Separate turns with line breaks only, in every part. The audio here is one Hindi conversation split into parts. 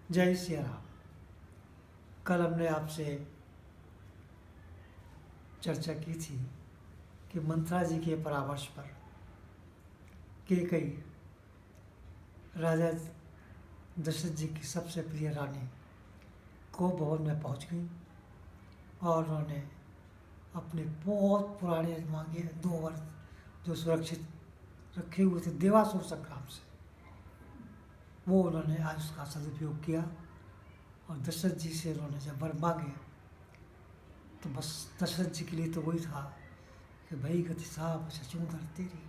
जय सिया राम। कल हमने आपसे चर्चा की थी कि मंत्रा जी के परामर्श पर कैकेयी राजा दशरथ जी की सबसे प्रिय रानी को भवन में पहुंच गई और उन्होंने अपने बहुत पुराने मांगे 2 वर्ष जो सुरक्षित रखे हुए थे देवासुर संग्राम से, वो उन्होंने आज उसका सदुपयोग किया। और दशरथ जी से उन्होंने जब वर मांगे तो बस दशरथ जी के लिए तो वही था कि भाई गति साहब शचूंदर तेरी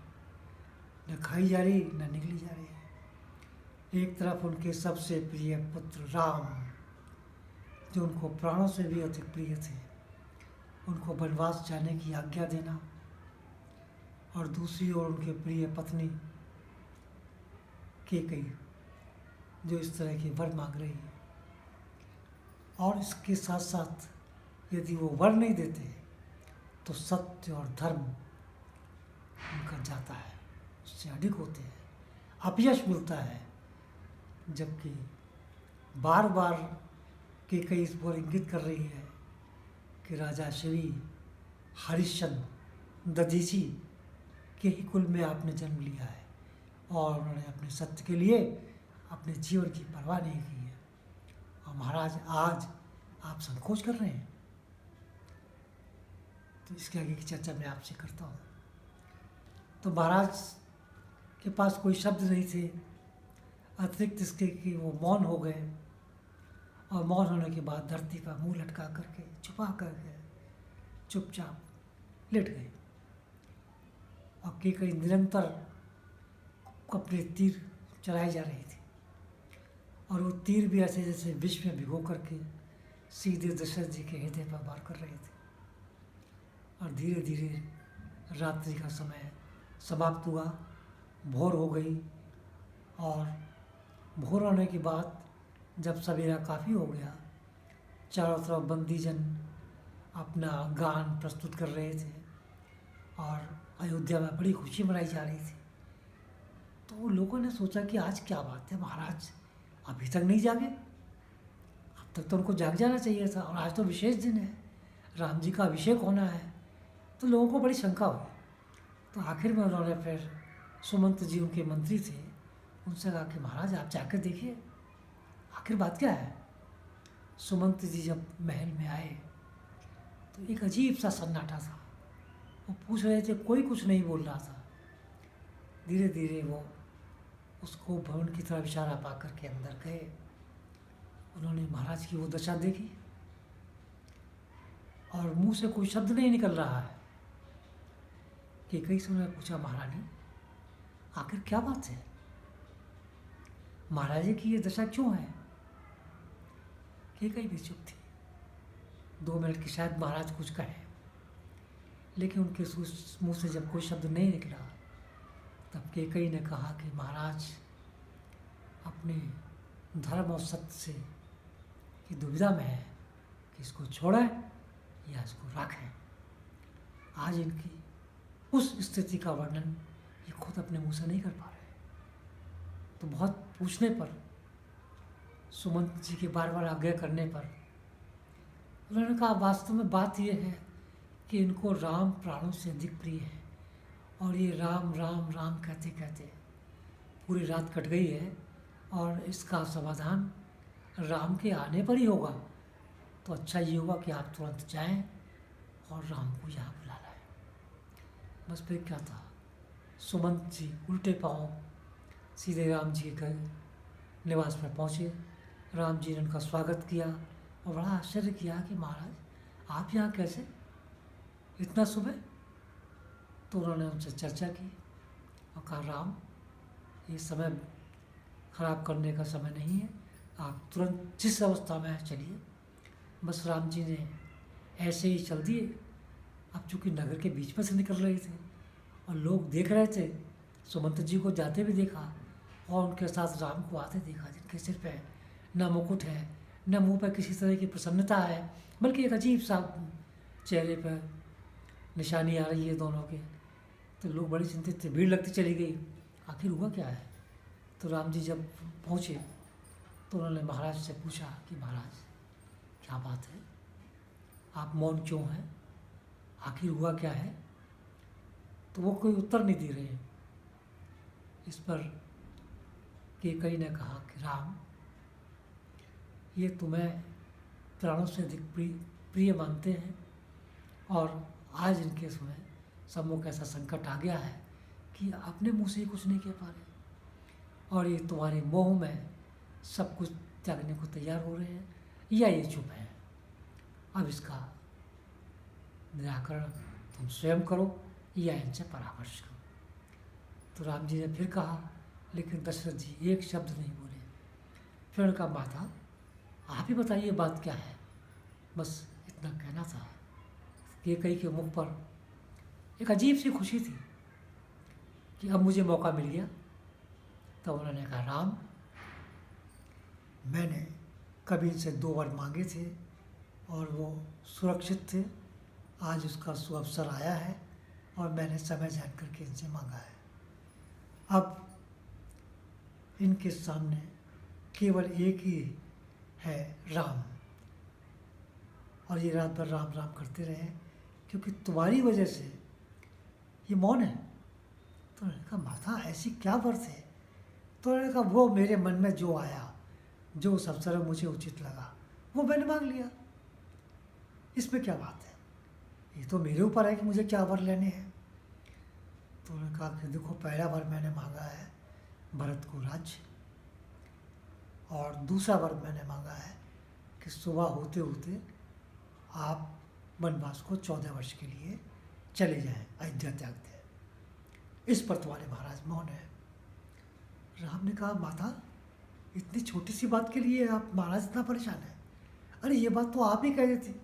न खाई जा रही न निकली जा रही। एक तरफ उनके सबसे प्रिय पुत्र राम, जो उनको प्राणों से भी अधिक प्रिय थे, उनको वनवास जाने की आज्ञा देना, और दूसरी ओर उनके प्रिय पत्नी कैकेयी जो इस तरह के वर मांग रही है। और इसके साथ साथ यदि वो वर नहीं देते तो सत्य और धर्म उनका जाता है, उससे अडिग होते हैं, अपयश मिलता है। जबकि बार बार कैकेयी इस पर इंगित कर रही है कि राजा श्री हरिश्चंद्र दधीची के ही कुल में आपने जन्म लिया है और उन्होंने अपने सत्य के लिए अपने जीवन की परवाह नहीं की है। और महाराज आज आप संकोच कर रहे हैं, तो इसके आगे की चर्चा मैं आपसे करता हूँ। तो महाराज के पास कोई शब्द नहीं थे अतिरिक्त इसके कि वो मौन हो गए, और मौन होने के बाद धरती पर मुंह लटका करके छुपा करके चुपचाप लेट गए। और कैकेयी निरंतर अपने तीर चलाए जा रही थी, और वो तीर भी ऐसे जैसे विष में भिगो करके सीधे दशरथ जी के हृदय पर वार कर रहे थे। और धीरे धीरे रात्रि का समय समाप्त हुआ, भोर हो गई। और भोर होने के बाद जब सवेरा काफ़ी हो गया, चारों तरफ बंदीजन अपना गान प्रस्तुत कर रहे थे और अयोध्या में बड़ी खुशी मनाई जा रही थी। तो लोगों ने सोचा कि आज क्या बात है, महाराज अभी तक नहीं जागे, अब तक तो उनको जाग जाना चाहिए था, और आज तो विशेष दिन है, राम जी का अभिषेक होना है। तो लोगों को बड़ी शंका हुई। तो आखिर में उन्होंने फिर सुमंत जी उनके मंत्री थे, उनसे कहा कि महाराज आप जाकर देखिए आखिर बात क्या है। सुमंत जी जब महल में आए तो एक अजीब सा सन्नाटा था। वो पूछ रहे थे, कोई कुछ नहीं बोल रहा था। धीरे धीरे वो उसको भवन की तरफ इशारा पा करके अंदर गए। उन्होंने महाराज की वो दशा देखी और मुंह से कोई शब्द नहीं निकल रहा है। कैकेयी से उन्होंने पूछा, महारानी आखिर क्या बात है, महाराजे की ये दशा क्यों है। कैकेयी भी चुप थी। 2 मिनट की शायद महाराज कुछ कहे, लेकिन उनके मुंह से जब कोई शब्द नहीं निकला तब कैकेयी ने कहा कि महाराज अपने धर्म और सत्य से की दुविधा में है कि इसको छोड़ें या इसको रखें। आज इनकी उस स्थिति का वर्णन ये खुद अपने मुंह से नहीं कर पा रहे। तो बहुत पूछने पर, सुमंत जी के बार बार आग्रह करने पर उन्होंने कहा, वास्तव में बात यह है कि इनको राम प्राणों से अधिक प्रिय है, और ये राम राम राम कहते कहते पूरी रात कट गई है, और इसका समाधान राम के आने पर ही होगा। तो अच्छा ये होगा कि आप तुरंत जाएं और राम को यहाँ बुला लाएं। बस फिर क्या था, सुमंत जी उल्टे पांव सीधे राम जी के निवास पर पहुँचे। राम जी ने उनका स्वागत किया और बड़ा आश्चर्य किया कि महाराज आप यहाँ कैसे इतना सुबह। तो उन्होंने उनसे चर्चा की और कहा, राम ये समय खराब करने का समय नहीं है, आप तुरंत जिस अवस्था में है चलिए। बस राम जी ने ऐसे ही चल दिए। अब चूँकि नगर के बीच में से निकल रहे थे और लोग देख रहे थे, सुमंत जी को जाते भी देखा और उनके साथ राम को आते देखा, जिनके सिर पे न मुकुट है, न मुंह पर किसी तरह की प्रसन्नता है, बल्कि एक अजीब सा चेहरे पर निशानी आ रही है दोनों के। तो लोग बड़े चिंतित थे, भीड़ लगती चली गई, आखिर हुआ क्या है। तो राम जी जब पहुँचे तो उन्होंने महाराज से पूछा कि महाराज क्या बात है, आप मौन क्यों हैं, आखिर हुआ क्या है। तो वो कोई उत्तर नहीं दे रहे हैं। इस पर कैकई ने कहा कि राम, ये तुम्हें प्राणों से अधिक प्रिय मानते हैं और आज इनके सम्मुख ऐसा संकट आ गया है कि अपने मुंह से ही कुछ नहीं कह पा रहे और ये तुम्हारे मोह में सब कुछ त्यागने को तैयार हो रहे हैं या ये चुप हैं। अब इसका निराकरण तुम स्वयं करो या इनसे परामर्श करो। तो राम जी ने फिर कहा, लेकिन दशरथ जी एक शब्द नहीं बोले। फिर उनका माता, आप ही बताइए बात क्या है, बस इतना कहना था। कैकई के मुख पर एक अजीब सी खुशी थी कि अब मुझे मौका मिल गया। तब उन्होंने कहा, राम, मैंने कभी इनसे 2 वर मांगे थे और वो सुरक्षित थे। आज उसका सुअवसर आया है और मैंने समय जान करके इनसे मांगा है। अब इनके सामने केवल एक ही है, राम, और ये रात भर राम राम करते रहे क्योंकि तुम्हारी वजह से ये मौन है। तो उन्होंने कहा, माता ऐसी क्या बात है। तो उन्होंने कहा, वो मेरे मन में जो आया, जो उस अवसर में मुझे उचित लगा, वो मैंने मांग लिया, इसमें क्या बात है। ये तो मेरे ऊपर है कि मुझे क्या वर लेने हैं। तो उन्होंने कहा कि देखो, पहला वर मैंने मांगा है भरत को राज्य, और दूसरा वर मैंने मांगा है कि सुबह होते होते आप वनवास को 14 वर्ष के लिए चले जाएं, अयोध्या त्याग दें। इस पर तुम्हारे महाराज मौन है। राम ने कहा, माता इतनी छोटी सी बात के लिए आप महाराज इतना परेशान है। अरे ये बात तो आप ही कह रही थी,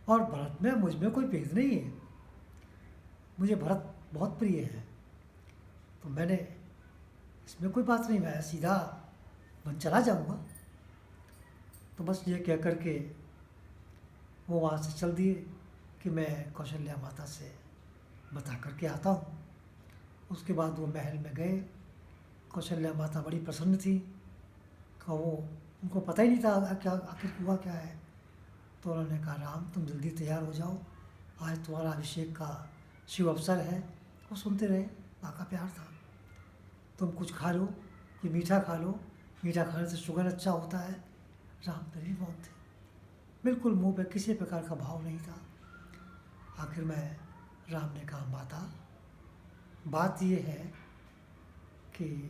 और भरत में मुझ में कोई भेद नहीं है, मुझे भरत बहुत प्रिय है, तो मैंने इसमें कोई बात नहीं, मैं सीधा वन चला जाऊंगा। तो बस ये कह कर के वो वहाँ से चल दिए कि मैं कौशल्या माता से बता करके आता हूँ। उसके बाद वो महल में गए। कौशल्या माता बड़ी प्रसन्न थी कि वो, उनको पता ही नहीं था क्या आखिर हुआ क्या है। तो उन्होंने कहा, राम तुम जल्दी तैयार हो जाओ, आज तुम्हारा अभिषेक का शिव अवसर है। वो सुनते रहे, माँ का प्यार था। तुम कुछ खा लो, कि मीठा खा लो, मीठा खाने से शुगर अच्छा होता है। राम फिर भी मौन थे, बिल्कुल मुंह पे किसी प्रकार का भाव नहीं था। आखिर में राम ने कहा, माता बात ये है कि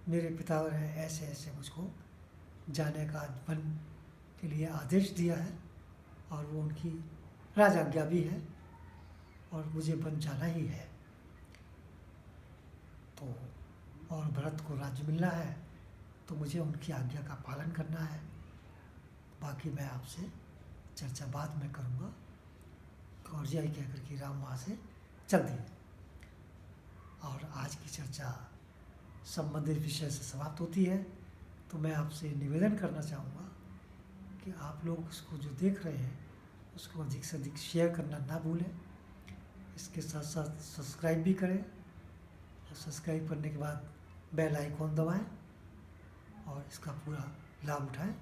मेरे पिता ने ऐसे ऐसे मुझको जाने का वन के लिए आदेश दिया है और वो उनकी राजाज्ञा भी है और मुझे वन जाना ही है। तो और भरत को राज्य मिलना है तो मुझे उनकी आज्ञा का पालन करना है। बाकी मैं आपसे चर्चा बाद में करूँगा। और यही कहकर के राम वहाँ से चल दिए। और आज की चर्चा संबंधित विषय से समाप्त होती है। तो मैं आपसे निवेदन करना चाहूँगा कि आप लोग इसको जो देख रहे हैं उसको अधिक से अधिक शेयर करना ना भूलें। इसके साथ साथ सब्सक्राइब भी करें और सब्सक्राइब करने के बाद बेल आइकॉन दबाएं और इसका पूरा लाभ उठाएं।